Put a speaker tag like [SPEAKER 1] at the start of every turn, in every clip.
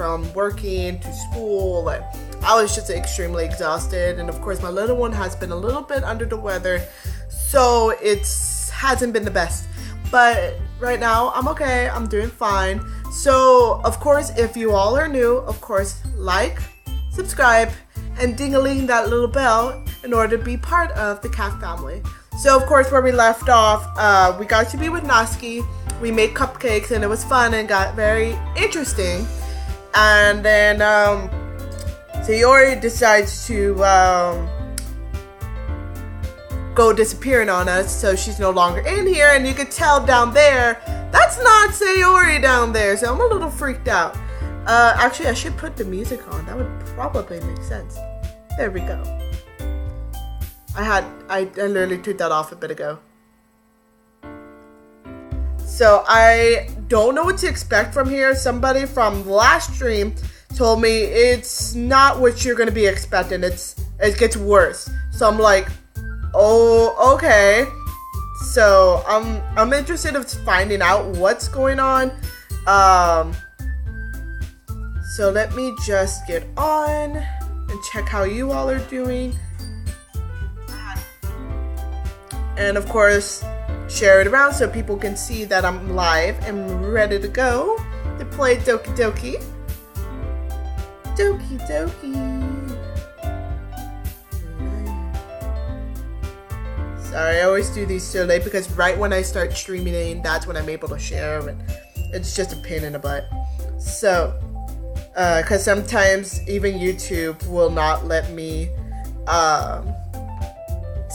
[SPEAKER 1] from working to school, and I was just extremely exhausted. And of course my little one has been a little bit under the weather, so it hasn't been the best, but right now I'm okay, I'm doing fine. So of course, if you all are new, of course like, subscribe, and ding-a-ling that little bell in order to be part of the cat family. So of course, where we left off, we got to be with Natsuki. We made cupcakes and it was fun and got very interesting. And then Sayori decides to go disappearing on us, so she's no longer in here, and you could tell down there, that's not Sayori down there, so I'm a little freaked out. Actually, I should put the music on. That would probably make sense. There we go. I literally took that off a bit ago. So I don't know what to expect from here. Somebody from last stream told me it's not what you're gonna be expecting. It gets worse. So I'm like, oh, okay. So I'm interested in finding out what's going on. So let me just get on and check how you all are doing. And of course, share it around so people can see that I'm live and ready to go to play Doki Doki. Doki Doki. Sorry, I always do these so late because right when I start streaming, that's when I'm able to share, and it's just a pain in the butt. So, because sometimes even YouTube will not let me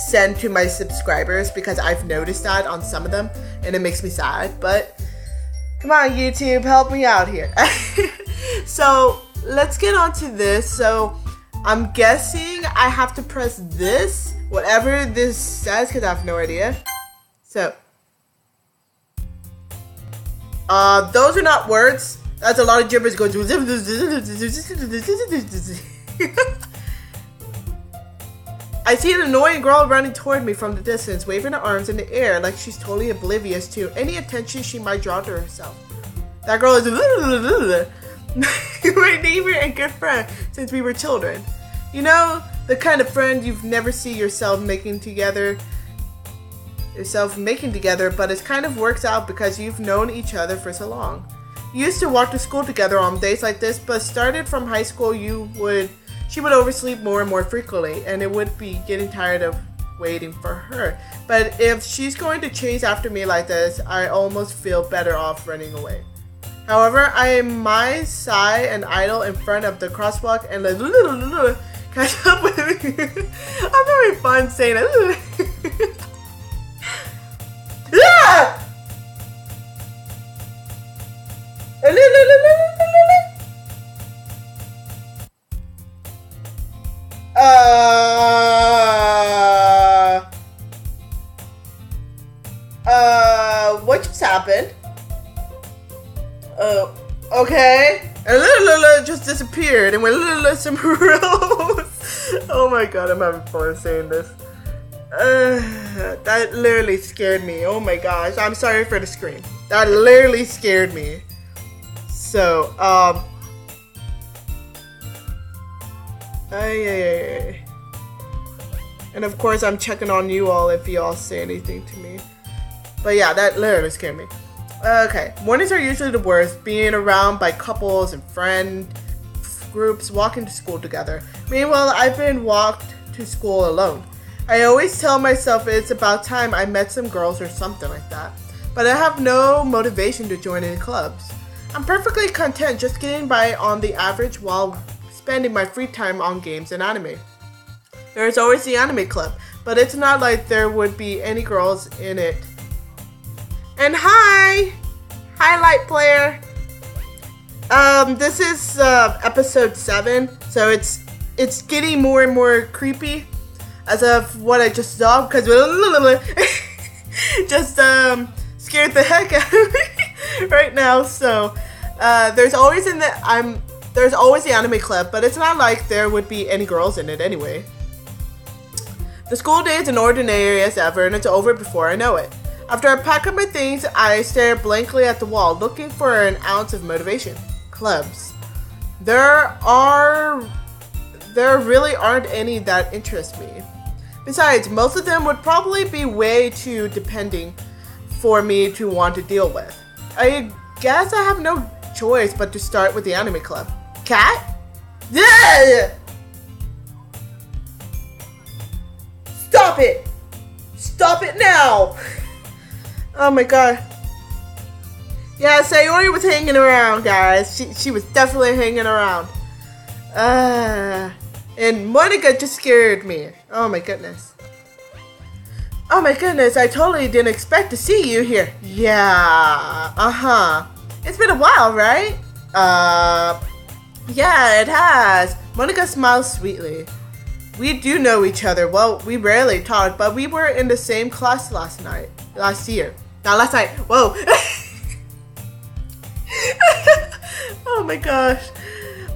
[SPEAKER 1] send to my subscribers, because I've noticed that on some of them and it makes me sad. But come on, YouTube, help me out here. So let's get on to this. So I'm guessing I have to press this, whatever this says, because I have no idea. So those are not words. That's a lot of gibberish going through. I see an annoying girl running toward me from the distance, waving her arms in the air like she's totally oblivious to any attention she might draw to herself. That girl is my neighbor and good friend since we were children. You know, the kind of friend you've never see yourself making together, but it kind of works out because you've known each other for so long. You used to walk to school together on days like this, but started from high school, she would oversleep more and more frequently, and it would be getting tired of waiting for her. But if she's going to chase after me like this, I almost feel better off running away. However, I might sigh and idle in front of the crosswalk and let catch up with me. I'm having fun saying it. Ah! What just happened? Okay. And just disappeared and went somewhere else. Oh my god, I'm having fun saying this. That literally scared me. Oh my gosh, I'm sorry for the scream. That literally scared me. So, and of course, I'm checking on you all if you all say anything to me. But yeah, that literally scared me. Okay, mornings are usually the worst, being around by couples and friend groups walking to school together. Meanwhile, I've been walked to school alone. I always tell myself it's about time I met some girls or something like that. But I have no motivation to join any clubs. I'm perfectly content just getting by on the average while spending my free time on games and anime. There's always the anime club, but it's not like there would be any girls in it. And hi Light Player. This is episode 7, so it's getting more and more creepy as of what I just saw, because just scared the heck out of me right now. So there's always the anime club, but it's not like there would be any girls in it anyway. The school day is an ordinary as ever, and it's over before I know it. After I pack up my things, I stare blankly at the wall, looking for an ounce of motivation. Clubs. There really aren't any that interest me. Besides, most of them would probably be way too depending for me to want to deal with. I guess I have no choice but to start with the anime club. Cat? Yeah! Stop it! Stop it now! Oh my god. Yeah, Sayori was hanging around, guys. She was definitely hanging around. And Monica just scared me. Oh my goodness. Oh my goodness, I totally didn't expect to see you here. Yeah, It's been a while, right? Yeah, it has. Monica smiles sweetly. We do know each other. Well, we rarely talk, but we were in the same class last year. Not last night. Whoa. Oh my gosh.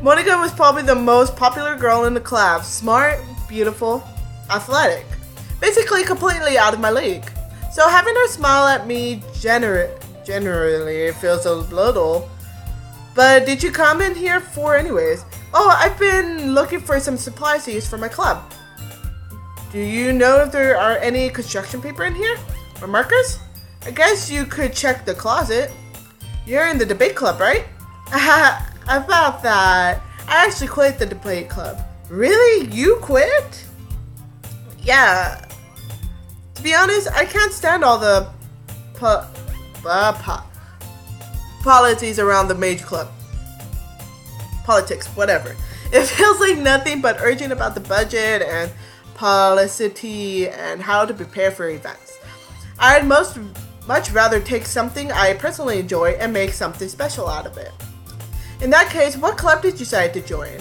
[SPEAKER 1] Monica was probably the most popular girl in the class. Smart, beautiful, athletic. Basically completely out of my league. So having her smile at me generally feels a little. But did you come in here for anyways? Oh, I've been looking for some supplies to use for my club. Do you know if there are any construction paper in here? Or markers? I guess you could check the closet. You're in the debate club, right? About that, I actually quit the debate club. Really? You quit? Yeah. To be honest, I can't stand all the policies around the mage club. Politics, whatever. It feels like nothing but urgent about the budget and policy and how to prepare for events. I'd much rather take something I personally enjoy and make something special out of it. In that case, what club did you decide to join?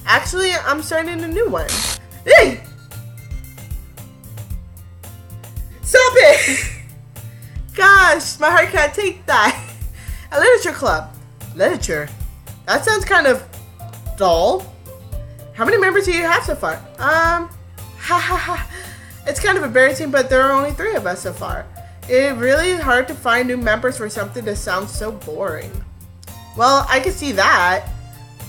[SPEAKER 1] Actually, I'm starting a new one. Hey! Stop it! Gosh, my heart can't take that. A literature club. Literature? That sounds kind of dull. How many members do you have so far? It's kind of embarrassing, but there are only 3 of us so far. It's really hard to find new members for something that sounds so boring. Well, I can see that,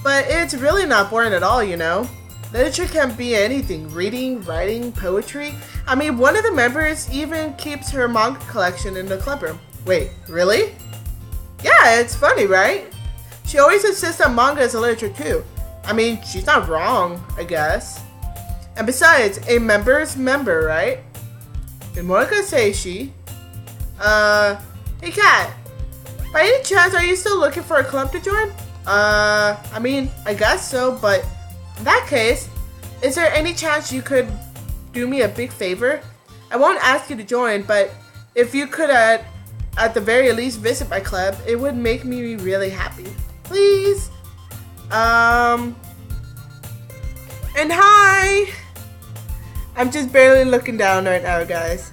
[SPEAKER 1] but it's really not boring at all, you know? Literature can be anything, reading, writing, poetry. I mean, one of the members even keeps her manga collection in the club room. Wait, really? Yeah, it's funny, right? She always insists on manga as a literature too. I mean, she's not wrong, I guess. And besides, a member's member, right? Did Monica say she? Hey Kat. By any chance, are you still looking for a club to join? I mean, I guess so, but in that case, is there any chance you could do me a big favor? I won't ask you to join, but if you could at the very least visit my club, it would make me really happy. Please? And hi! I'm just barely looking down right now, guys.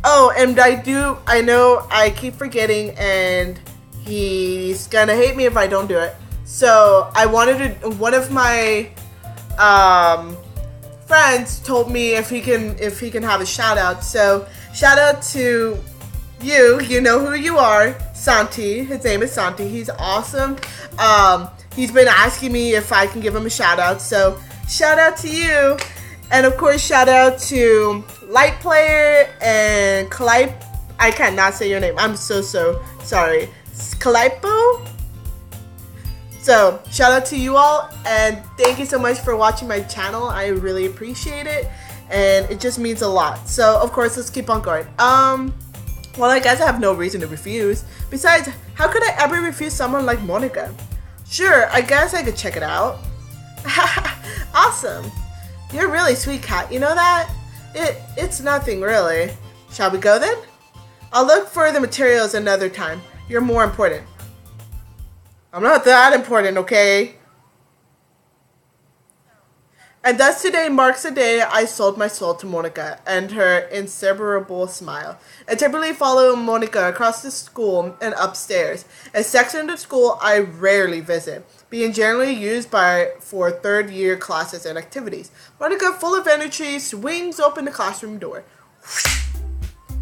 [SPEAKER 1] Oh, and I know I keep forgetting, and he's gonna hate me if I don't do it. So I wanted to. One of my friends told me if he can have a shout out. So shout out to you. You know who you are, Santi. His name is Santi. He's awesome. He's been asking me if I can give him a shout out. So shout out to you, and of course shout out to Light Player and Kalip. I cannot say your name. I'm so sorry. Kalipo? So, shout out to you all, and thank you so much for watching my channel. I really appreciate it, and it just means a lot. So, of course, let's keep on going. Well, I guess I have no reason to refuse. Besides, how could I ever refuse someone like Monica? Sure, I guess I could check it out. Awesome. You're a really sweet cat, you know that? It's nothing, really. Shall we go then? I'll look for the materials another time. You're more important. I'm not that important, okay? And thus today marks the day I sold my soul to Monica and her inseparable smile. I typically follow Monica across the school and upstairs, a section of the school I rarely visit, being generally used for third-year classes and activities. Monica, full of energy, swings open the classroom door.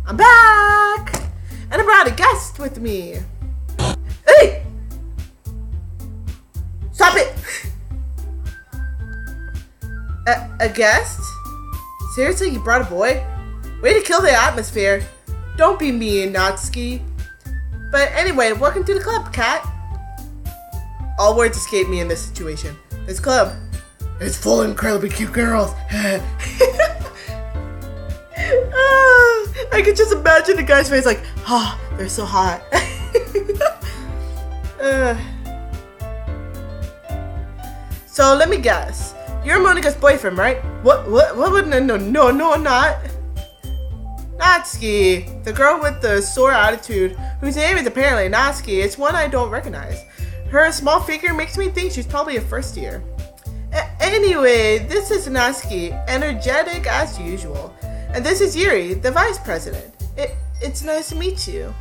[SPEAKER 1] I'm back! And I brought a guest with me. Hey! Stop it! A guest? Seriously, you brought a boy? Way to kill the atmosphere. Don't be mean, Natsuki. But anyway, welcome to the club, Cat. All words escape me in this situation. This club is full of incredibly cute girls. I could just imagine the guy's face like, oh, they're so hot. So let me guess. You're Monika's boyfriend, right? What, no, I'm not. Natsuki, the girl with the sore attitude, whose name is apparently Natsuki. It's one I don't recognize. Her small figure makes me think she's probably a first year. Anyway, this is Natsuki, energetic as usual. And this is Yuri, the vice president. It's nice to meet you.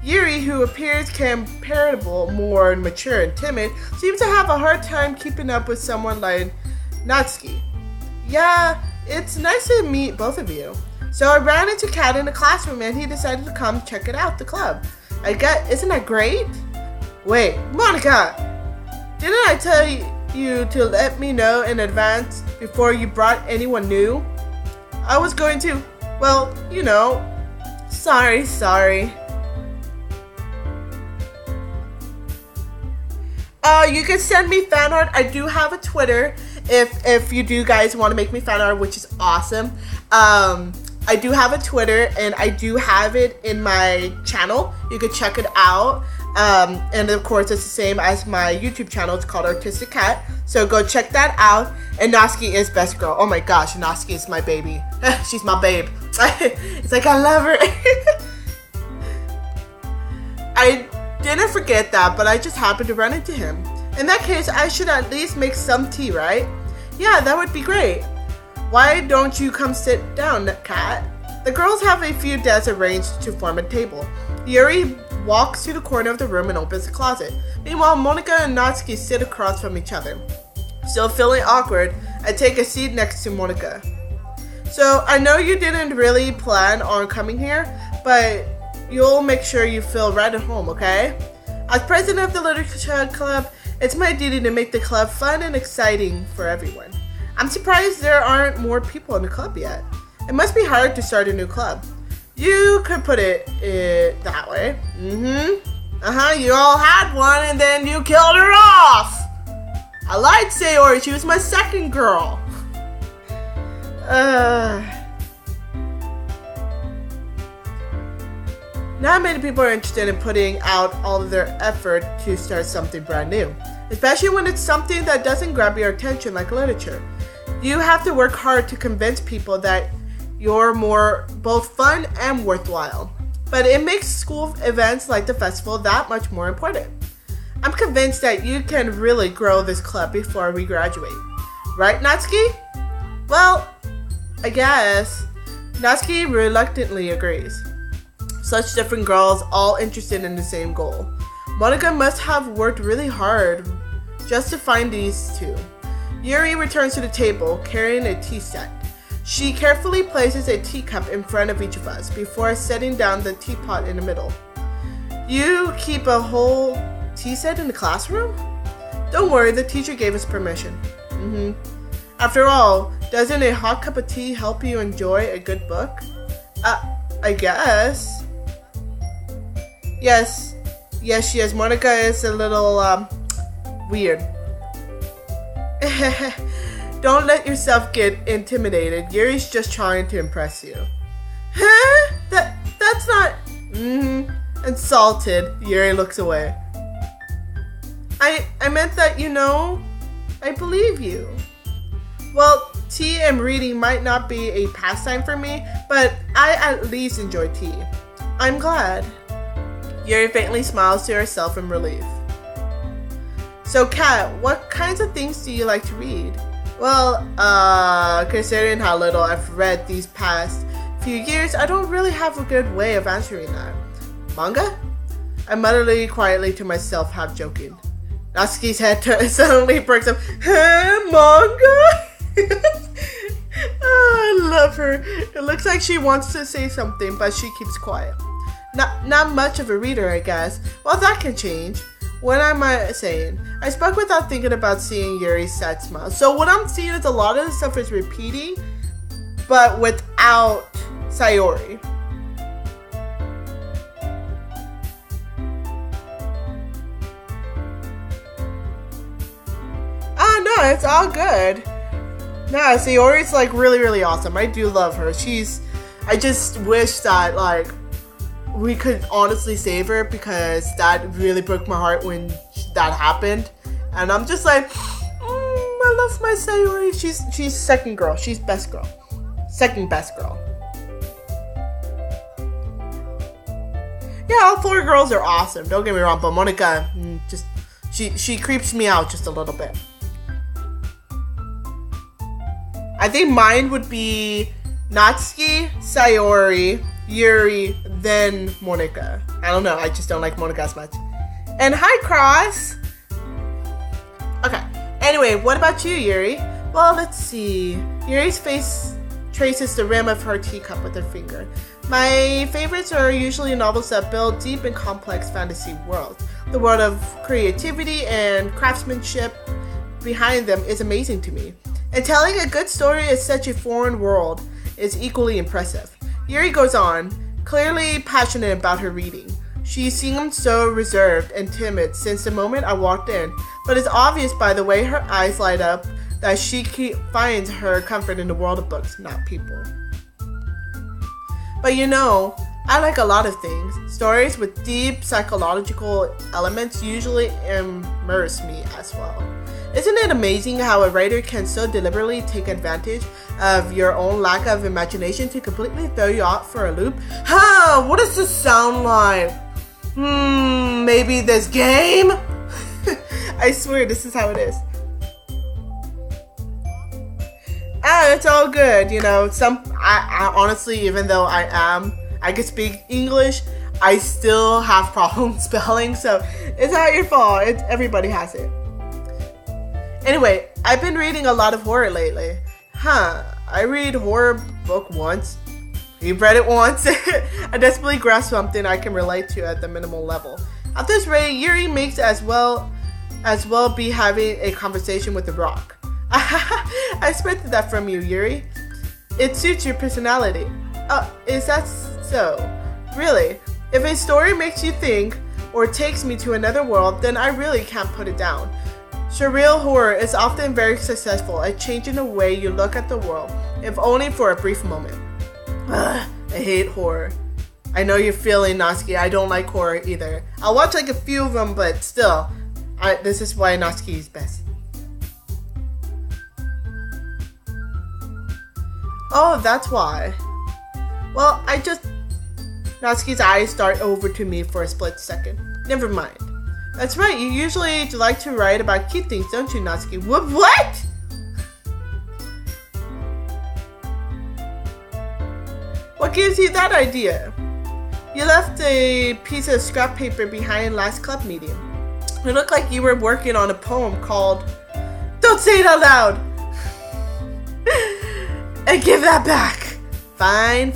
[SPEAKER 1] Yuri, who appears comparable, more mature and timid, seems to have a hard time keeping up with someone like Natsuki. Yeah, it's nice to meet both of you. So I ran into Kat in the classroom and he decided to come check it out, the club. Isn't that great? Wait, Monika! Didn't I tell you to let me know in advance before you brought anyone new? I was going to, well, you know, sorry. You can send me fan art. I do have a Twitter if you do guys want to make me fan art, which is awesome. I do have a Twitter and I do have it in my channel. You can check it out. And of course it's the same as my YouTube channel. It's called Artistic Cat. So go check that out. And Natsuki is best girl. Oh my gosh, Natsuki is my baby. She's my babe. It's like I love her. I didn't forget that, but I just happened to run into him. In that case, I should at least make some tea, right? Yeah, that would be great. Why don't you come sit down, Cat? The girls have a few desks arranged to form a table. Yuri walks to the corner of the room and opens the closet. Meanwhile, Monika and Natsuki sit across from each other. Still feeling awkward, I take a seat next to Monika. So, I know you didn't really plan on coming here, but you'll make sure you feel right at home, okay? As president of the Literature Club, it's my duty to make the club fun and exciting for everyone. I'm surprised there aren't more people in the club yet. It must be hard to start a new club. You could put it that way. You all had one and then you killed her off. I liked Sayori, she was my second girl. Not many people are interested in putting out all of their effort to start something brand new. Especially when it's something that doesn't grab your attention like literature. You have to work hard to convince people that you're more both fun and worthwhile. But it makes school events like the festival that much more important. I'm convinced that you can really grow this club before we graduate. Right, Natsuki? Well, I guess. Natsuki reluctantly agrees. Such different girls, all interested in the same goal. Monika must have worked really hard just to find these two. Yuri returns to the table, carrying a tea set. She carefully places a teacup in front of each of us before setting down the teapot in the middle. You keep a whole tea set in the classroom? Don't worry, the teacher gave us permission. After all, doesn't a hot cup of tea help you enjoy a good book? I guess. Yes, she is. Monika is a little, weird. Don't let yourself get intimidated. Yuri's just trying to impress you. Huh? That's not... Insulted, Yuri looks away. I meant that, you know, I believe you. Well, tea and reading might not be a pastime for me, but I at least enjoy tea. I'm glad. Yuri faintly smiles to herself in relief. So, Kat, what kinds of things do you like to read? Well, considering how little I've read these past few years, I don't really have a good way of answering that. Manga? I muttered quietly to myself, half joking. Natsuki's head suddenly perks up. Manga? Oh, I love her. It looks like she wants to say something, but she keeps quiet. Not much of a reader, I guess. Well, that can change. What am I saying? I spoke without thinking about seeing Yuri's sad smile. So what I'm seeing is a lot of the stuff is repeating, but without Sayori. Ah, no, it's all good. No, Sayori's like really, really awesome. I do love her. I just wish that like we could honestly save her, because that really broke my heart when that happened. And I'm just like, I love my Sayori. She's second girl. She's best girl. Second best girl. Yeah, all 4 girls are awesome. Don't get me wrong, but Monica, she creeps me out just a little bit. I think mine would be Natsuki, Sayori, Yuri, then Monica. I don't know. I just don't like Monica as much. And hi, Cross. Okay. Anyway, what about you, Yuri? Well, let's see. Yuri's face traces the rim of her teacup with her finger. My favorites are usually novels that build deep and complex fantasy worlds. The world of creativity and craftsmanship behind them is amazing to me. And telling a good story in such a foreign world is equally impressive. Yuri goes on, clearly passionate about her reading. She seemed so reserved and timid since the moment I walked in, but it's obvious by the way her eyes light up that she finds her comfort in the world of books, not people. But you know, I like a lot of things. Stories with deep psychological elements usually immerse me as well. Isn't it amazing how a writer can so deliberately take advantage of your own lack of imagination to completely throw you out for a loop? Huh, what does this sound like? Maybe this game? I swear this is how it is. It's all good, you know. I honestly, even though I can speak English, I still have problems spelling, so it's not your fault. Everybody has it. Anyway, I've been reading a lot of horror lately. I read horror book once. You've read it once. I desperately grasp something I can relate to at the minimal level. At this rate, Yuri makes as well be having a conversation with the rock. I expected that from you, Yuri. It suits your personality. Is that so? Really? If a story makes you think or takes me to another world, then I really can't put it down. Surreal horror is often very successful at changing the way you look at the world, if only for a brief moment. I hate horror. I know you're feeling Natsuki. I don't like horror either. I'll watch like a few of them, but still, this is why Natsuki is best. Oh, that's why. Well, Natsuki's eyes start over to me for a split second. Never mind. That's right, you usually like to write about cute things, don't you, Natsuki? What? What gives you that idea? You left a piece of scrap paper behind last club meeting. It looked like you were working on a poem called... Don't say it out loud! And give that back! Fine.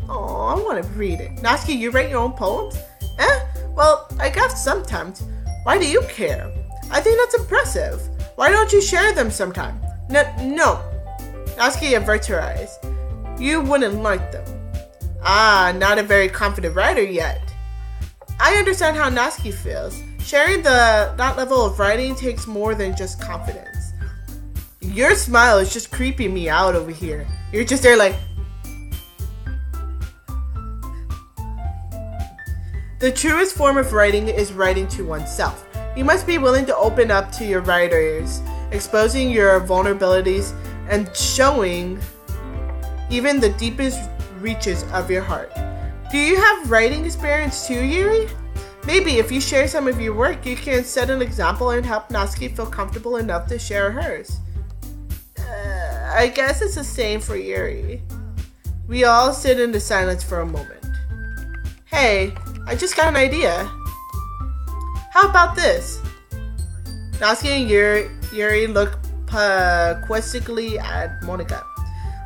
[SPEAKER 1] Oh, I want to read it. Natsuki, you write your own poems? Well, I guess sometimes. Why do you care? I think that's impressive. Why don't you share them sometime? No. Natsuki averts her eyes. You wouldn't like them. Not a very confident writer yet. I understand how Natsuki feels. Sharing that level of writing takes more than just confidence. Your smile is just creeping me out over here. You're just there like... The truest form of writing is writing to oneself. You must be willing to open up to your writers, exposing your vulnerabilities and showing even the deepest reaches of your heart. Do you have writing experience too, Yuri? Maybe if you share some of your work, you can set an example and help Natsuki feel comfortable enough to share hers. I guess it's the same for Yuri. We all sit in the silence for a moment. Hey, I just got an idea. How about this? Natsuki and Yuri look quizzically at Monica.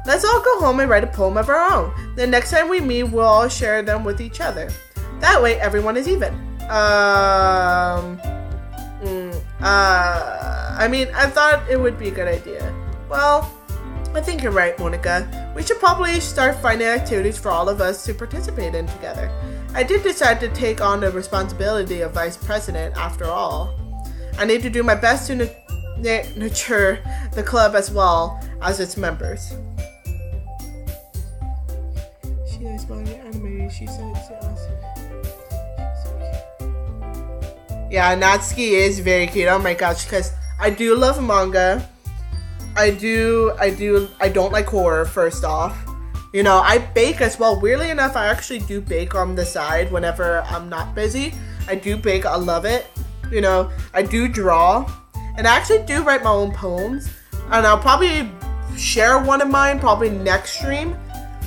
[SPEAKER 1] Let's all go home and write a poem of our own. The next time we meet, we'll all share them with each other. That way, everyone is even. I mean, I thought it would be a good idea. Well, I think you're right, Monica. We should probably start finding activities for all of us to participate in together. I did decide to take on the responsibility of vice president after all. I need to do my best to nurture the club as well as its members. She likes manga anime. She said it's awesome. Yeah, Natsuki is very cute. Oh my gosh, because I do love manga. I don't like horror, first off. You know, I bake as well. Weirdly enough, I actually do bake on the side whenever I'm not busy. I do bake. I love it. You know, I do draw. And I actually do write my own poems. And I'll probably share one of mine probably next stream.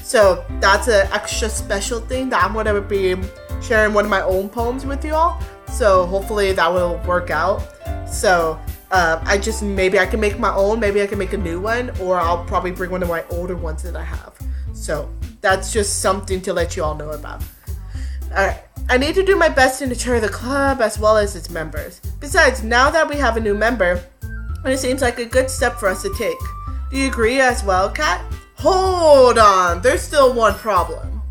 [SPEAKER 1] So that's an extra special thing that I'm going to be sharing one of my own poems with you all. So hopefully that will work out. So maybe I can make my own, maybe I can make a new one, or I'll probably bring one of my older ones that I have. So that's just something to let you all know about. Alright, I need to do my best to nurture the club as well as its members. Besides, now that we have a new member, it seems like a good step for us to take. Do you agree as well, Kat? Hold on, there's still one problem.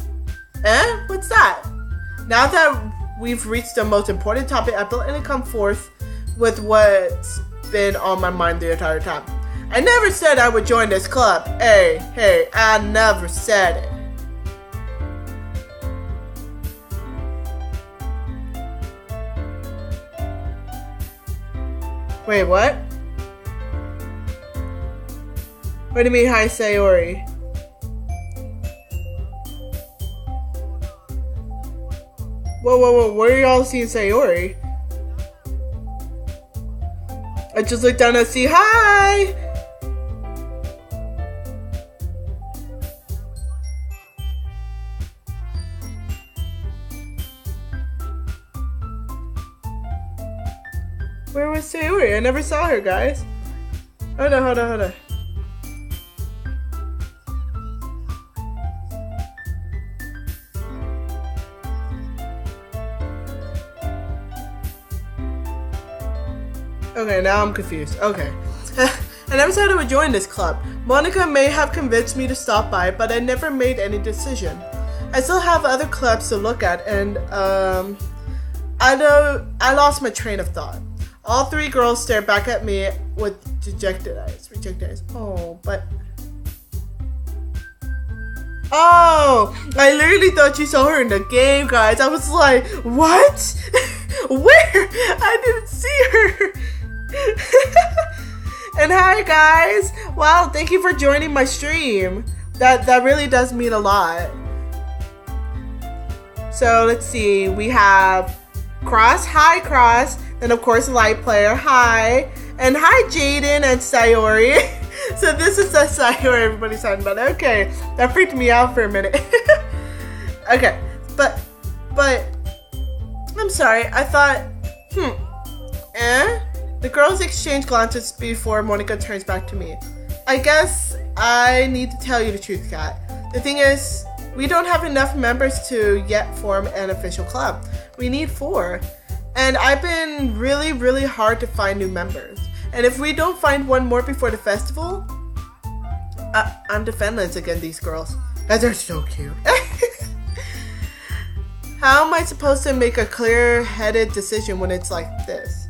[SPEAKER 1] Eh? What's that? Now that we've reached the most important topic, I blatantly come forth with what's been on my mind the entire time. I never said I would join this club. Hey, I never said it. Wait, what? What do you mean, hi, Sayori? Whoa, where are y'all seeing Sayori? I just looked down and see, hi! Where was Sayori? I never saw her, guys. Hold on. Okay, now I'm confused. Okay. I never said I would join this club. Monica may have convinced me to stop by, but I never made any decision. I still have other clubs to look at, and I lost my train of thought. All three girls stared back at me with rejected eyes. Oh, I literally thought you saw her in the game, guys. I was like, what? Where? I didn't see her. And hi, guys. Wow, thank you for joining my stream. That really does mean a lot. So let's see. We have Cross. Hi, Cross. Then of course Light Player. Hi. And hi, Jaden and Sayori. So this is the Sayori everybody's talking about. Okay, that freaked me out for a minute. Okay, but I'm sorry. I thought, The girls exchange glances before Monica turns back to me. I guess I need to tell you the truth, Kat. The thing is, we don't have enough members to yet form an official club. We need 4. And I've been really hard to find new members. And if we don't find one more before the festival, I'm defenseless against these girls. Guys, they're so cute. How am I supposed to make a clear-headed decision when it's like this?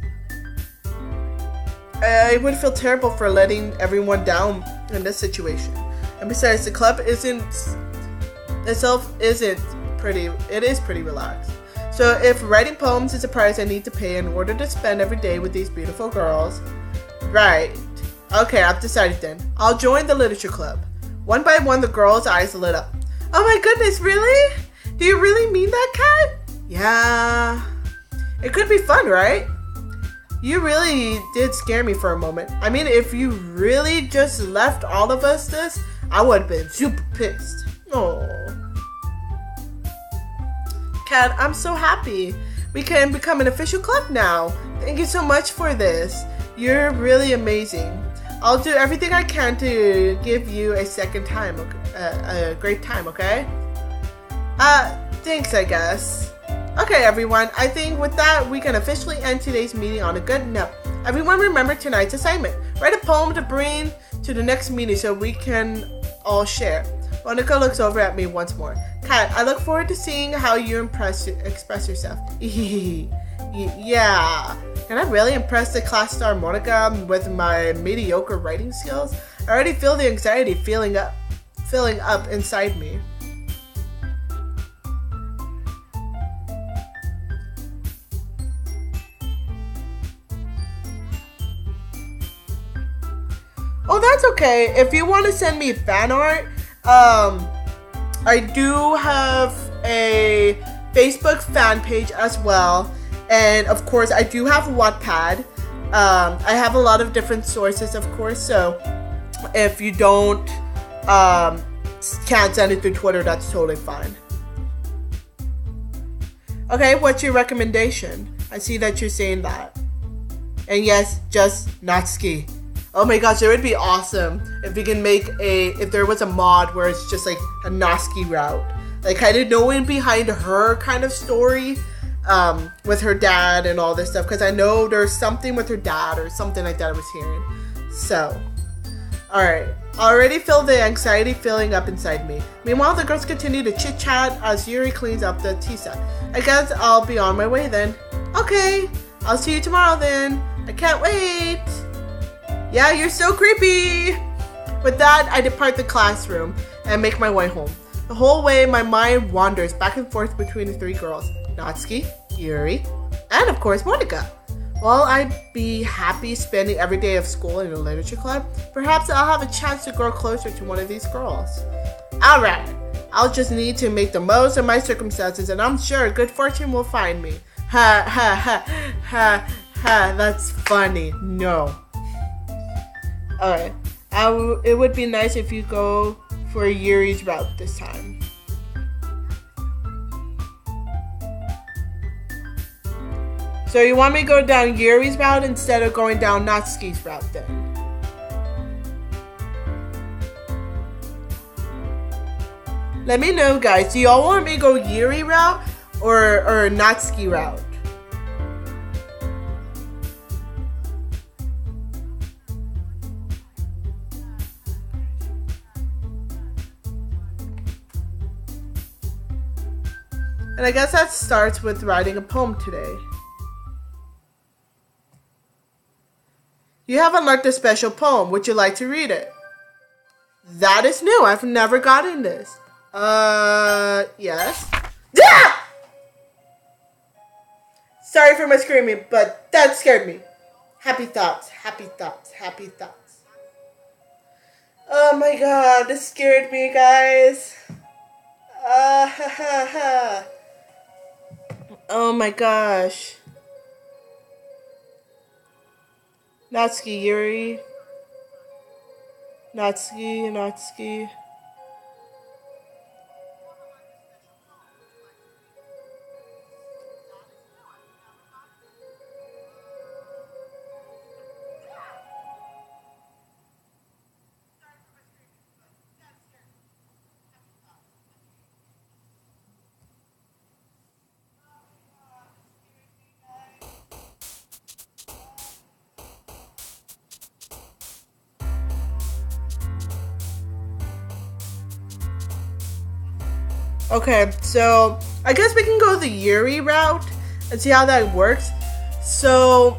[SPEAKER 1] I would feel terrible for letting everyone down in this situation. And besides, the club it is pretty relaxed. So if writing poems is a price I need to pay in order to spend every day with these beautiful girls, right. Okay, I've decided then. I'll join the literature club. One by one, the girls' eyes lit up. Oh my goodness, really? Do you really mean that, Kat? Yeah. It could be fun, right? You really did scare me for a moment. I mean, if you really just left all of us this, I would have been super pissed. Oh. Kat, I'm so happy. We can become an official club now. Thank you so much for this. You're really amazing. I'll do everything I can to give you a second time, a great time, okay? Thanks, I guess. Okay, everyone, I think with that, we can officially end today's meeting on a good note. Everyone remember tonight's assignment. Write a poem to bring to the next meeting so we can all share. Monica looks over at me once more. Kat, I look forward to seeing how you express yourself. Yeah. Can I really impress the class star Monica with my mediocre writing skills? I already feel the anxiety filling up inside me. Oh, that's okay. If you want to send me fan art, I do have a Facebook fan page as well. And of course, I do have Wattpad. I have a lot of different sources, of course. So if you can't send it through Twitter, that's totally fine. Okay, what's your recommendation? I see that you're saying that. And yes, just Natsuki. Oh my gosh, it would be awesome if we can make if there was a mod where it's just like a Natsuki route. Like kind of knowing behind her kind of story with her dad and all this stuff. Because I know there's something with her dad or something like that I was hearing. So, alright. I already feel the anxiety filling up inside me. Meanwhile, the girls continue to chit-chat as Yuri cleans up the tea set. I guess I'll be on my way then. Okay, I'll see you tomorrow then. I can't wait. Yeah, you're so creepy! With that, I depart the classroom and make my way home. The whole way, my mind wanders back and forth between the three girls. Natsuki, Yuri, and of course, Monica. While I'd be happy spending every day of school in a literature club, perhaps I'll have a chance to grow closer to one of these girls. Alright, I'll just need to make the most of my circumstances and I'm sure good fortune will find me. Ha ha ha ha ha, that's funny. No. Alright, it would be nice if you go for Yuri's route this time. So you want me to go down Yuri's route instead of going down Natsuki's route then? Let me know, guys. Do y'all want me to go Yuri route or Natsuki route? And I guess that starts with writing a poem today. You have unlocked a special poem. Would you like to read it? That is new. I've never gotten this. Yes. Yeah! Sorry for my screaming, but that scared me. Happy thoughts, happy thoughts, happy thoughts. Oh my god, this scared me, guys. Ha ha ha. Oh my gosh. Natsuki, Yuri. Natsuki. Okay, so I guess we can go the Yuri route and see how that works. So,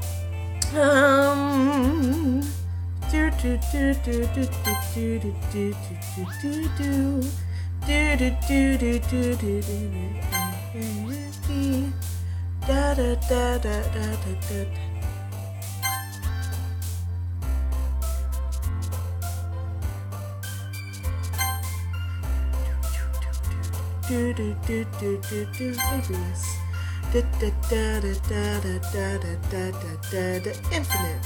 [SPEAKER 1] infinite.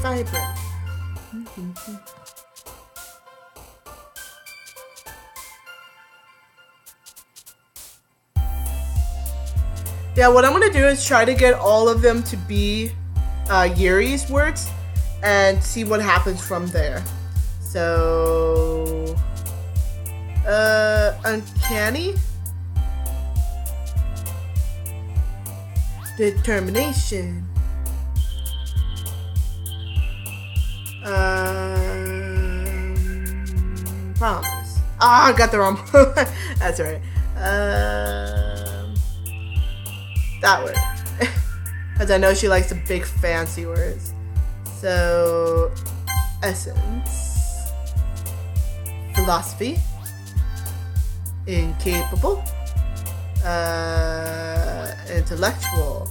[SPEAKER 1] Vibrant. Yeah, what I'm gonna do is try to get all of them to be Yuri's words and see what happens from there. So, uncanny. Determination. Promise. Ah, I got the wrong. That's right. That word. Because I know she likes the big fancy words. So, essence. Philosophy. Incapable. Intellectual.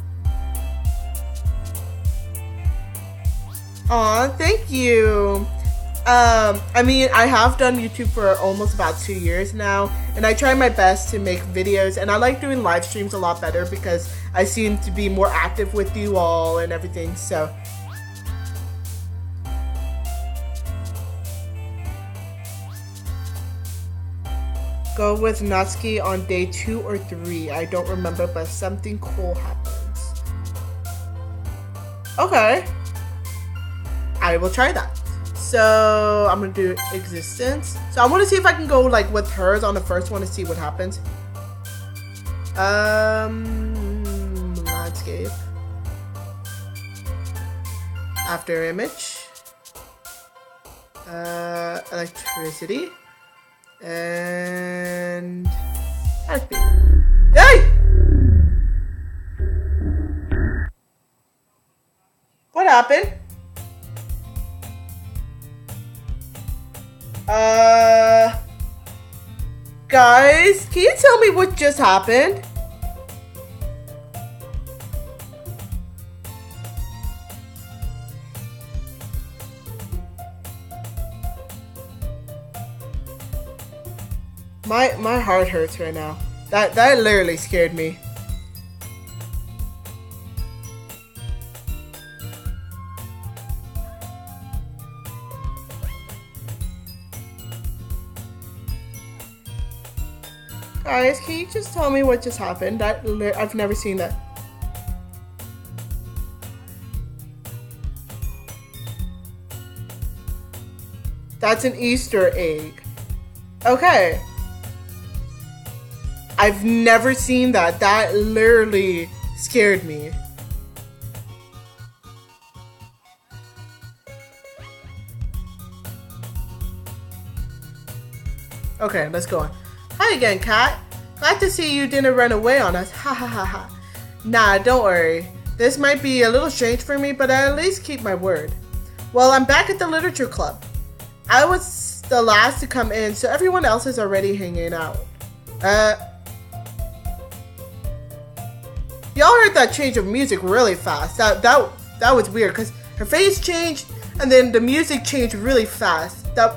[SPEAKER 1] Aw, thank you. I mean, I have done YouTube for almost about 2 years now, and I try my best to make videos, and I like doing live streams a lot better because I seem to be more active with you all and everything, so. Go with Natsuki on day 2 or 3. I don't remember, but something cool happens. Okay. I will try that. So I'm gonna do existence. So I want to see if I can go like with hers on the first one to see what happens. Landscape. After image. Electricity. And hey! What happened? Guys, can you tell me what just happened? My heart hurts right now. That literally scared me. Guys, can you just tell me what just happened? I've never seen that. That's an Easter egg. Okay. I've never seen that. That literally scared me. Okay, let's go on. Hi again, Kat. Glad to see you didn't run away on us. Ha ha ha ha. Nah, don't worry. This might be a little strange for me, but I at least keep my word. Well, I'm back at the literature club. I was the last to come in, so everyone else is already hanging out. Y'all heard that change of music really fast. That was weird because her face changed and then the music changed really fast. That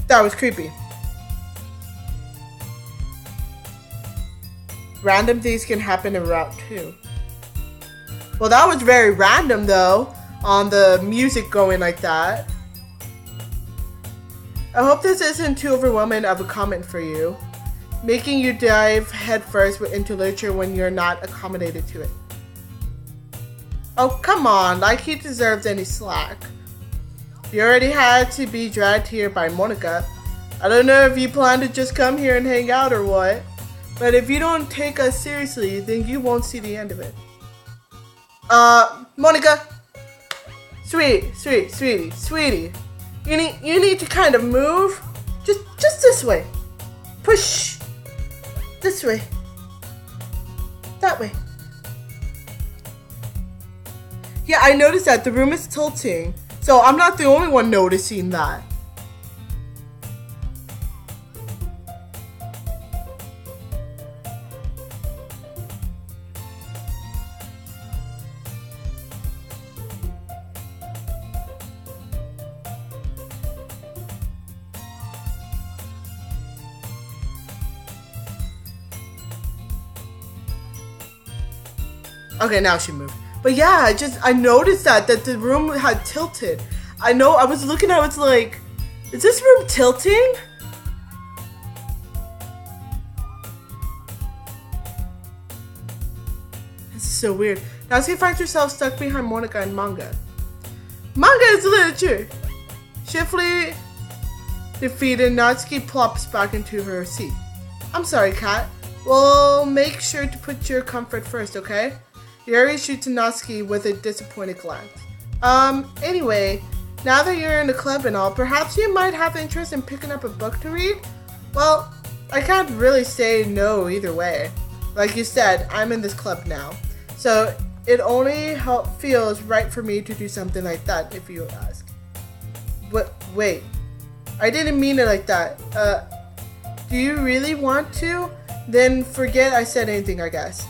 [SPEAKER 1] was creepy. Random things can happen in Route 2. Well, that was very random though, on the music going like that. I hope this isn't too overwhelming of a comment for you, making you dive headfirst into literature when you're not accommodated to it. Oh, come on, like he deserves any slack. You already had to be dragged here by Monica. I don't know if you plan to just come here and hang out or what, but if you don't take us seriously, then you won't see the end of it. Monica! Sweetie. You need to kind of move. Just this way. Push. This way. That way. Yeah, I noticed that the room is tilting. So I'm not the only one noticing that. Okay, now she moved. But yeah, I noticed that the room had tilted. I was looking at it, it's like, is this room tilting? This is so weird. Natsuki finds herself stuck behind Monica and manga. Manga is literature! Swiftly defeated, Natsuki plops back into her seat. I'm sorry, Kat. Well, make sure to put your comfort first, okay? Yuri shoots Natsuki with a disappointed glance. Anyway, now that you're in the club and all, perhaps you might have interest in picking up a book to read? Well, I can't really say no either way. Like you said, I'm in this club now. So it only feels right for me to do something like that, if you ask. But wait, I didn't mean it like that. Do you really want to? Then forget I said anything, I guess.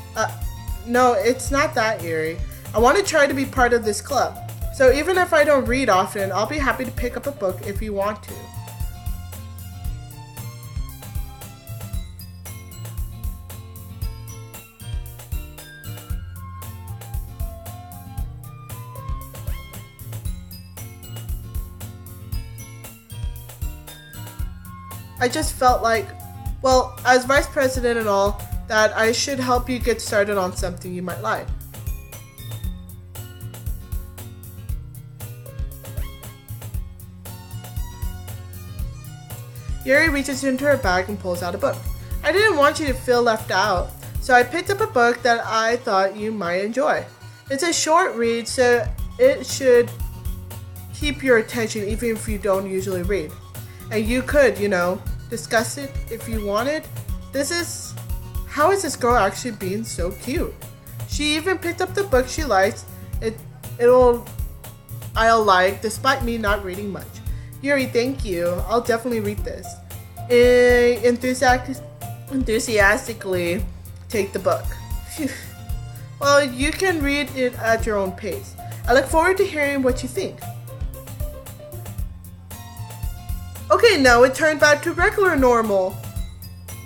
[SPEAKER 1] No, it's not that, Yuri. I want to try to be part of this club. So even if I don't read often, I'll be happy to pick up a book if you want to. I just felt like, well, as vice president and all, that I should help you get started on something you might like. Yuri reaches into her bag and pulls out a book. I didn't want you to feel left out, so I picked up a book that I thought you might enjoy. It's a short read, so it should keep your attention even if you don't usually read. And you could, discuss it if you wanted. How is this girl actually being so cute? She even picked up the book she likes. I'll like, despite me not reading much. Yuri, thank you. I'll definitely read this. Enthusiastically take the book. Well, you can read it at your own pace. I look forward to hearing what you think. Okay, now it turned back to regular normal.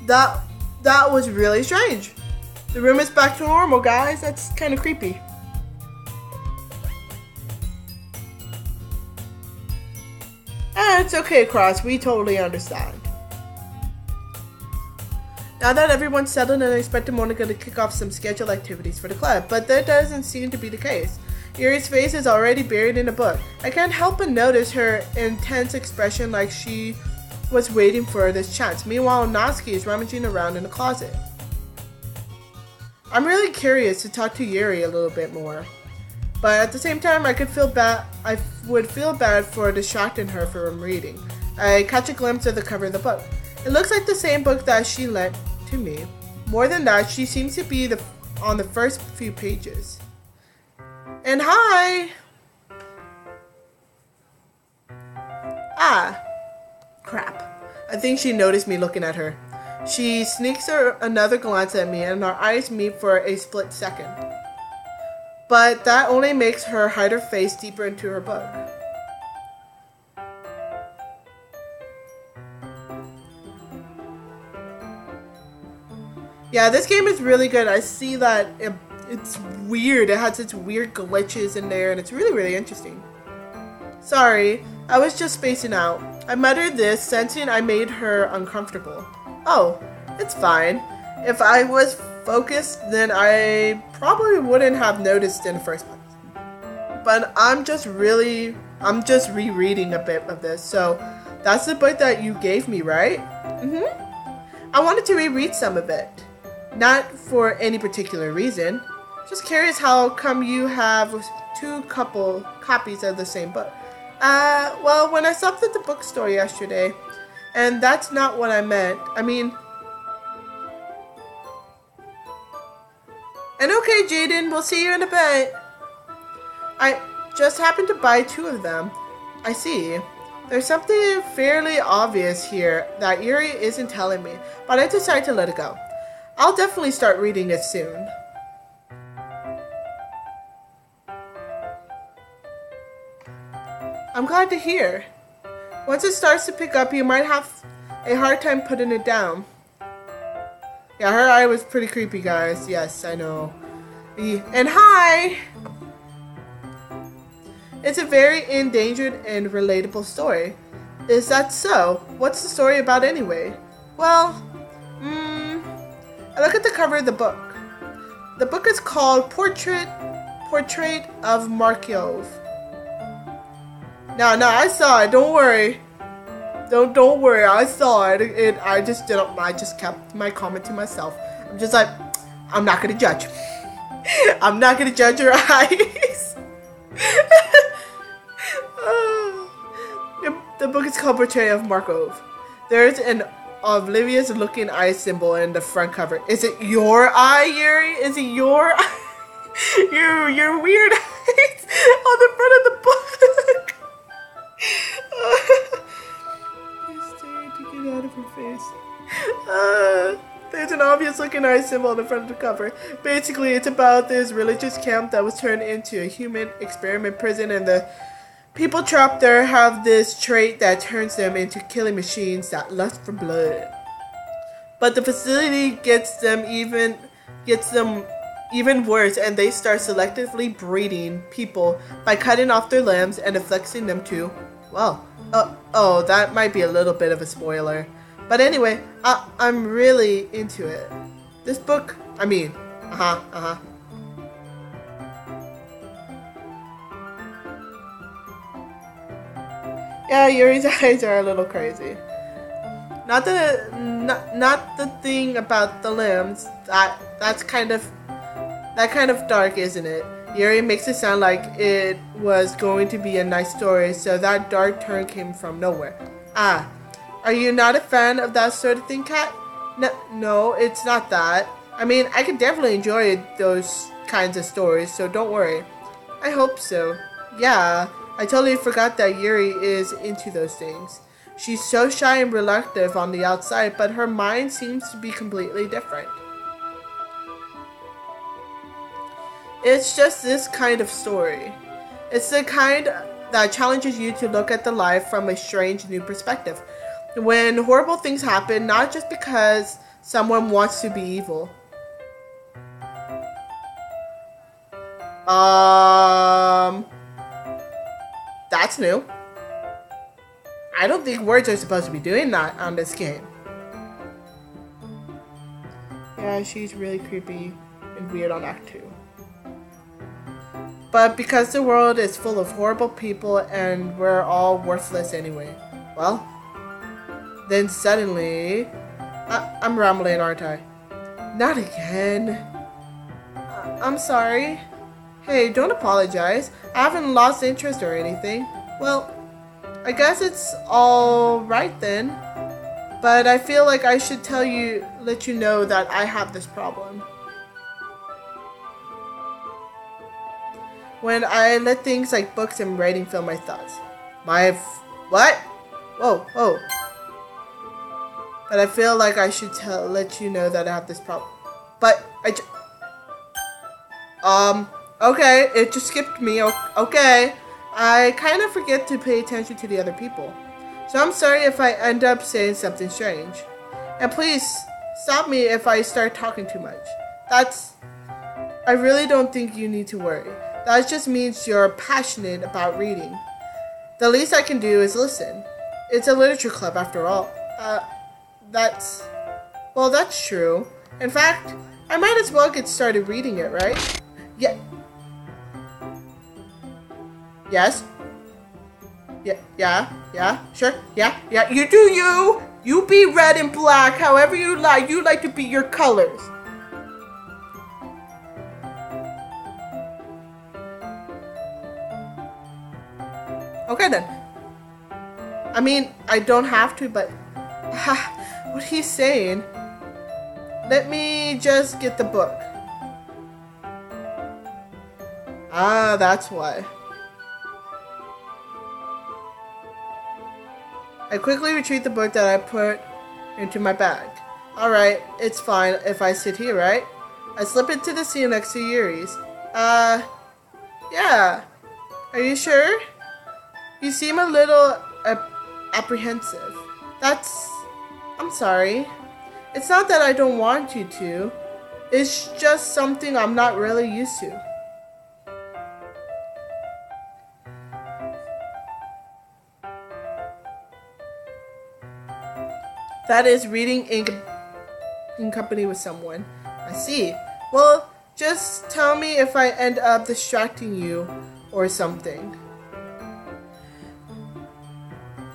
[SPEAKER 1] That was really strange. The room is back to normal, guys. That's kind of creepy. It's okay, Cross. We totally understand. Now that everyone's settled, I expect Monica to kick off some scheduled activities for the club, but that doesn't seem to be the case. Yuri's face is already buried in a book. I can't help but notice her intense expression, like she was waiting for this chance. Meanwhile, Natsuki is rummaging around in the closet. I'm really curious to talk to Yuri a little bit more, but at the same time, I would feel bad for distracting her from reading. I catch a glimpse of the cover of the book. It looks like the same book that she lent to me. More than that, she seems to be on the first few pages. And hi! Ah, crap. I think she noticed me looking at her. She sneaks another glance at me and our eyes meet for a split second. But that only makes her hide her face deeper into her book. Yeah, this game is really good. I see that it's weird. It has its weird glitches in there, and it's really, really interesting. Sorry, I was just spacing out. I muttered this, sensing I made her uncomfortable. Oh, it's fine. If I was focused, then I probably wouldn't have noticed in the first place. But I'm just rereading a bit of this, so that's the book that you gave me, right? I wanted to reread some of it. Not for any particular reason. Just curious how come you have two copies of the same book. Well, when I stopped at the bookstore yesterday, and that's not what I meant. And okay, Jaden, we'll see you in a bit. I just happened to buy two of them. I see. There's something fairly obvious here that Yuri isn't telling me, but I decided to let it go. I'll definitely start reading it soon. I'm glad to hear. Once it starts to pick up, you might have a hard time putting it down. Yeah, her eye was pretty creepy, guys. Yes, I know. And hi! It's a very endangered and relatable story. Is that so? What's the story about anyway? Well, I look at the cover of the book. The book is called Portrait of Markov. No, I saw it. Don't worry. Don't worry. I saw it. I just kept my comment to myself. I'm just like, I'm not gonna judge. I'm not gonna judge your eyes. The book is called Portrait of Markov. There's an oblivious looking eye symbol in the front cover. Is it your eye, Yuri? Is it your eye? your weird eyes on the front of the book. He's staring to get out of her face. There's an obvious looking eye symbol on the front of the cover. Basically, it's about this religious camp that was turned into a human experiment prison, and the people trapped there have this trait that turns them into killing machines that lust for blood. But the facility gets them even worse, and they start selectively breeding people by cutting off their limbs and afflicting them too. Well, oh, that might be a little bit of a spoiler. But anyway, I'm really into it. This book, I mean, Yeah, Yuri's eyes are a little crazy. Not the thing about the limbs. That kind of dark, isn't it? Yuri makes it sound like it was going to be a nice story, so that dark turn came from nowhere. Are you not a fan of that sort of thing, Kat? No, it's not that. I mean, I could definitely enjoy those kinds of stories, so don't worry. I hope so. Yeah, I totally forgot that Yuri is into those things. She's so shy and reluctant on the outside, but her mind seems to be completely different. It's just this kind of story. It's the kind that challenges you to look at the life from a strange new perspective. When horrible things happen, not just because someone wants to be evil. That's new. I don't think words are supposed to be doing that on this game. Yeah, she's really creepy and weird on Act 2. But because the world is full of horrible people and we're all worthless anyway, well, then suddenly, I'm rambling, aren't I? Not again. I'm sorry. Hey, don't apologize. I haven't lost interest or anything. Well, I guess it's all right then. But I feel like I should let you know that I have this problem. When I let things like books and writing fill my thoughts. What? Whoa. But I feel like I should let you know that I have this problem. But okay, it just skipped me. Okay. I kind of forget to pay attention to the other people. So I'm sorry if I end up saying something strange. And please, stop me if I start talking too much. I really don't think you need to worry. That just means you're passionate about reading. The least I can do is listen. It's a literature club after all. That's true. In fact, I might as well get started reading it, right? Yeah. Yes? Yeah, sure. Yeah, you do you! You be red and black, however you like. You like to be your colors. Okay then. I mean, I don't have to, but what he's saying. Let me just get the book. That's why. I quickly retrieve the book that I put into my bag. Alright, it's fine if I sit here, right? I slip into the seat next to Yuri's. Yeah. Are you sure? You seem a little apprehensive. I'm sorry. It's not that I don't want you to. It's just something I'm not really used to. That is reading in company with someone. I see. Well, just tell me if I end up distracting you or something.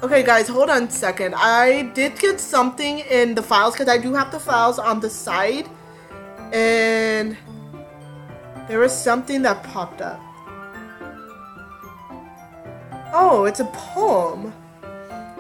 [SPEAKER 1] Okay guys, hold on a second. I did get something in the files because I do have the files on the side. And there was something that popped up. Oh, it's a poem.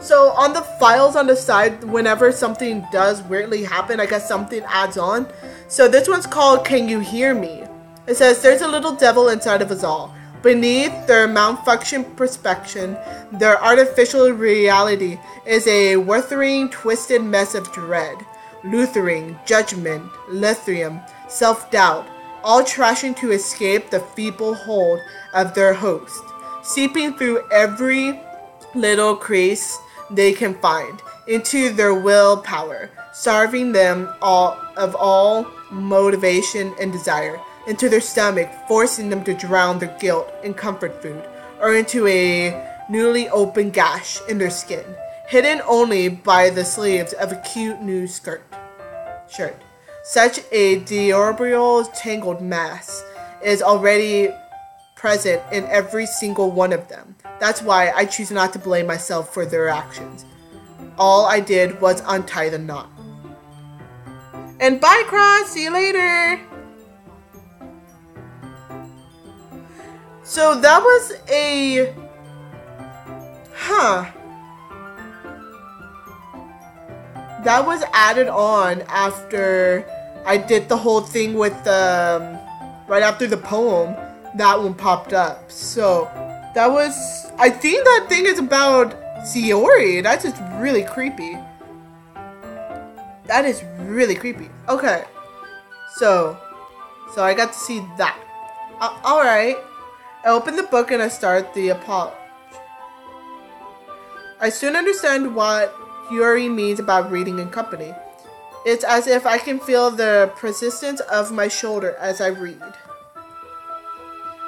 [SPEAKER 1] So on the files on the side, whenever something does weirdly happen, I guess something adds on. So this one's called Can You Hear Me? It says, there's a little devil inside of us all. Beneath their malfunction perspection, their artificial reality is a withering, twisted mess of dread, Luthering, judgment, lithium, self-doubt, all trashing to escape the feeble hold of their host, seeping through every little crease they can find into their willpower, starving them of all motivation and desire, into their stomach, forcing them to drown their guilt in comfort food, or into a newly opened gash in their skin, hidden only by the sleeves of a cute new shirt. Such a deorbial tangled mass is already present in every single one of them. That's why I choose not to blame myself for their actions. All I did was untie the knot. And bye, Cross. See you later. So that was a... That was added on after I did the whole thing with the... right after the poem, that one popped up. So that was... I think that thing is about Sayori. That's just really creepy. That is really creepy. Okay. So I got to see that. Alright. I opened the book and I start the apology. I soon understand what Yuri means about reading in company. It's as if I can feel the persistence of my shoulder as I read.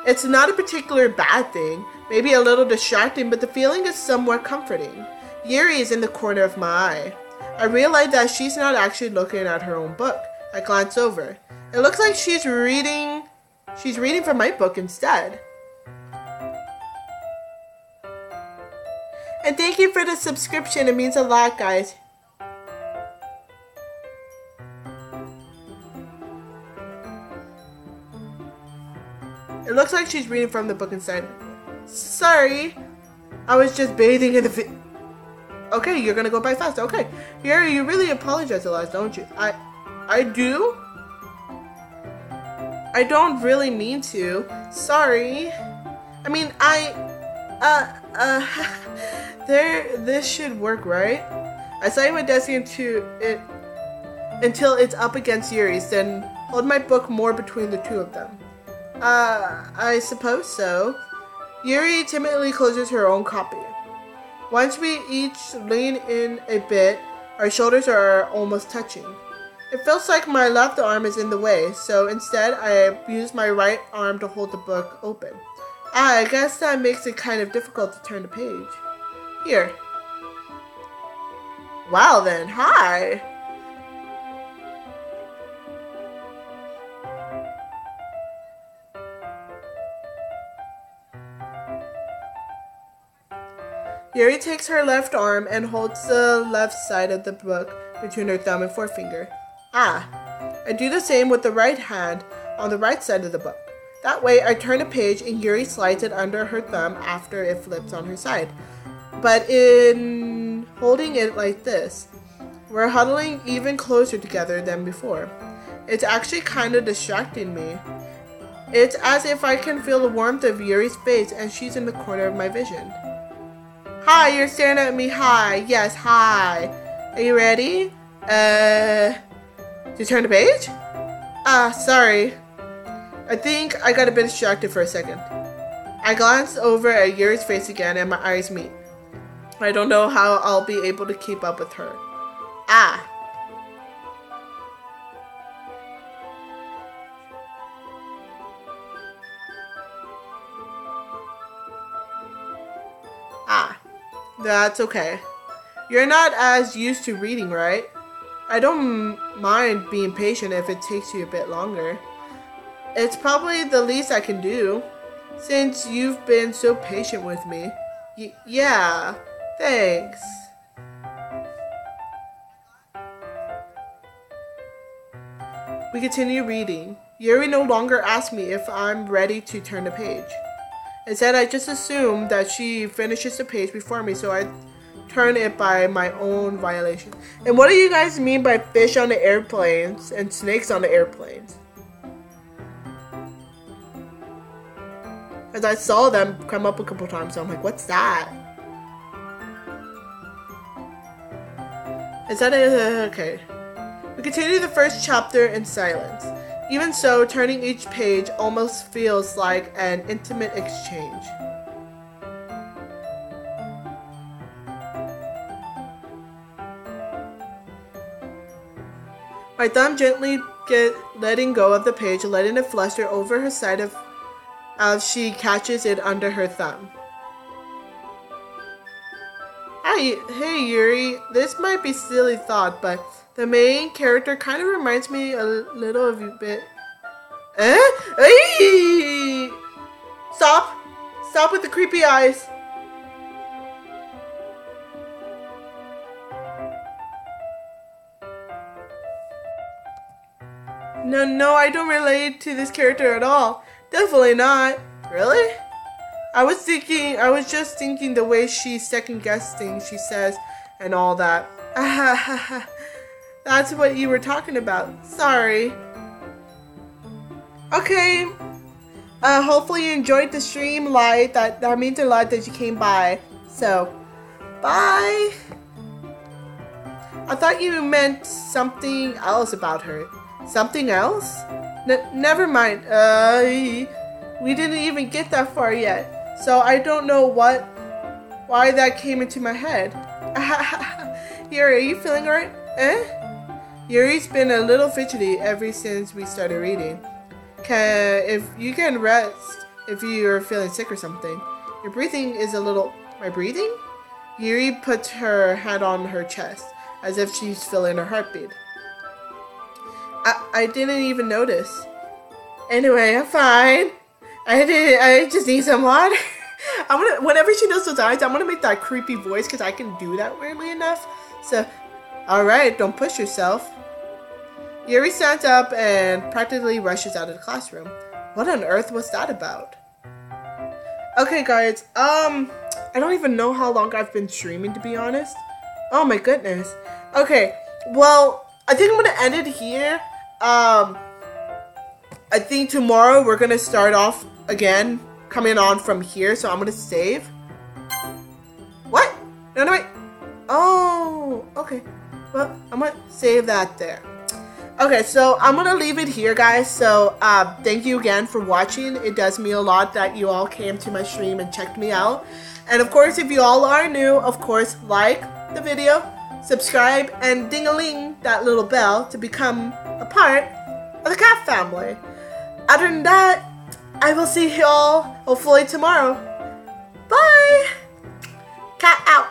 [SPEAKER 1] It's not a particular bad thing, maybe a little distracting, but the feeling is somewhat comforting. Yuri is in the corner of my eye. I realize that she's not actually looking at her own book. I glance over. It looks like she's reading from my book instead. And thank you for the subscription. It means a lot, guys. It looks like she's reading from the book instead. Sorry. I was just bathing in the Okay, you're gonna go by fast. Okay. Yuri, you really apologize a lot, don't you? I do? I don't really mean to. Sorry. I mean, this should work, right? I slam my desk into it until it's up against Yuri's, then hold my book more between the two of them. I suppose so. Yuri timidly closes her own copy. Once we each lean in a bit, our shoulders are almost touching. It feels like my left arm is in the way, so instead I use my right arm to hold the book open. I guess that makes it kind of difficult to turn the page. Here. Wow then, hi! Yuri takes her left arm and holds the left side of the book between her thumb and forefinger. I do the same with the right hand on the right side of the book. That way, I turn a page and Yuri slides it under her thumb after it flips on her side. But in holding it like this, we're huddling even closer together than before. It's actually kind of distracting me. It's as if I can feel the warmth of Yuri's face and she's in the corner of my vision. Hi, you're staring at me. Hi. Yes, hi. Are you ready? To turn the page? Sorry. I think I got a bit distracted for a second. I glance over at Yuri's face again and my eyes meet. I don't know how I'll be able to keep up with her. That's okay. You're not as used to reading, right? I don't mind being patient if it takes you a bit longer. It's probably the least I can do, since you've been so patient with me. Yeah, thanks. We continue reading. Yuri no longer asks me if I'm ready to turn the page. Instead, I just assume that she finishes the page before me, so I turn it by my own violation. And what do you guys mean by fish on the airplanes and snakes on the airplanes? Because I saw them come up a couple times, so I'm like, what's that? Is that it? Okay. We continue the first chapter in silence. Even so, turning each page almost feels like an intimate exchange. My thumb gently letting go of the page, letting it flutter over her side as she catches it under her thumb. Hey Yuri, this might be a silly thought, but the main character kind of reminds me a little of you bit. Hey! Stop! Stop with the creepy eyes! No, I don't relate to this character at all. Definitely not. Really? I was just thinking the way she's second-guessed things she says and all that. That's what you were talking about. Sorry. Okay. Hopefully you enjoyed the stream, Light. That means a lot that you came by. So, bye. I thought you meant something else about her. Something else? Never mind. We didn't even get that far yet. So I don't know why that came into my head. Yuri, are you feeling alright? Yuri's been a little fidgety ever since we started reading. If you can rest if you're feeling sick or something. Your breathing is a little... My breathing? Yuri puts her hand on her chest, as if she's feeling her heartbeat. I didn't even notice. Anyway, I'm fine. I just need some water. Whenever she does those eyes, I'm gonna make that creepy voice because I can do that weirdly enough. So, alright, don't push yourself. Yuri stands up and practically rushes out of the classroom. What on earth was that about? Okay, guys, I don't even know how long I've been streaming, to be honest. Oh my goodness. Okay, well, I think I'm gonna end it here. I think tomorrow we're gonna start off again, coming on from here, so I'm gonna save. What? No, wait. Oh, okay. Well, I'm gonna save that there. Okay, so I'm gonna leave it here, guys. So, thank you again for watching. It does mean a lot that you all came to my stream and checked me out. And of course, if you all are new, of course, like the video, subscribe, and ding-a-ling that little bell to become a part of the cat family. Other than that, I will see you all hopefully tomorrow. Bye! Cat out!